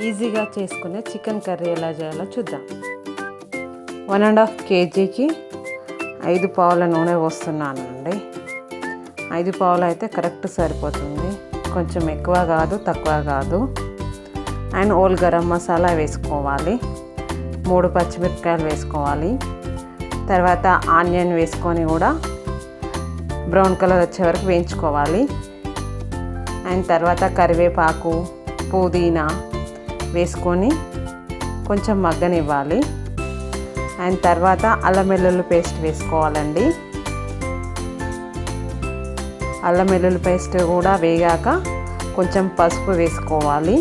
ఈజీగా చేసుకునే chicken curry ఎలా చేయాలో చూద్దాం. 1.5 kgకి 5 పావుల నూనె పోస్తున్నానండి. 5 పావులు అయితే కరెక్ట్ సరిపోతుంది, కొంచెం ఎక్కువ కాదు తక్కువ కాదు. అండ్ ఓల్ గరం మసాలా వేసుకోవాలి, 3 పచ్చిమిరపకాయలు వేసుకోవాలి. తర్వాత ఆనియన్ వేసుకొని కూడా బ్రౌన్ కలర్ వచ్చే వరకు వేయించుకోవాలి. అండ్ తర్వాత కరివేపాకు, పుదీనా వేసుకొని కొంచెం మగ్గనివ్వాలి. అండ్ తర్వాత అల్లం వెల్లుల్లి పేస్ట్ వేసుకోవాలండి. అల్లం వెల్లుల్లి పేస్ట్ కూడా వేగాక కొంచెం పసుపు వేసుకోవాలి.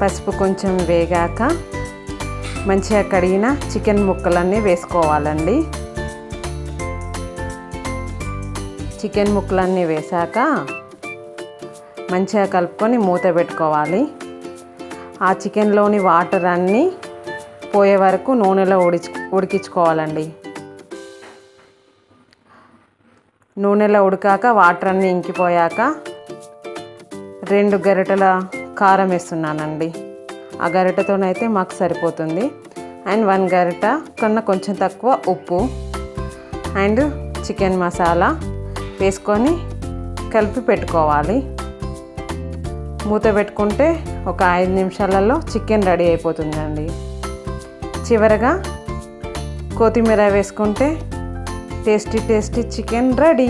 పసుపు కొంచెం వేగాక మంచిగా కడిగిన చికెన్ ముక్కలన్నీ వేసుకోవాలండి. చికెన్ ముక్కలన్నీ వేసాక మంచిగా కలుపుకొని మూత పెట్టుకోవాలి. ఆ చికెన్లోని వాటర్ అన్నీ పోయే వరకు నూనెలో ఉడికించుకోవాలండి. నూనెలో ఉడికాక వాటర్ అన్నీ ఇంకిపోయాక 2 గరిటెల కారం వేస్తున్నానండి. ఆ గరిటెతోనైతే మాకు సరిపోతుంది. అండ్ 1 గరిట కన్నా కొంచెం తక్కువ ఉప్పు అండ్ చికెన్ మసాలా వేసుకొని కలిపి పెట్టుకోవాలి. మూత పెట్టుకుంటే ఒక 5 నిమిషాలలో చికెన్ రెడీ అయిపోతుందండి. చివరగా కొత్తిమీర వేసుకుంటే టేస్టీ చికెన్ రెడీ.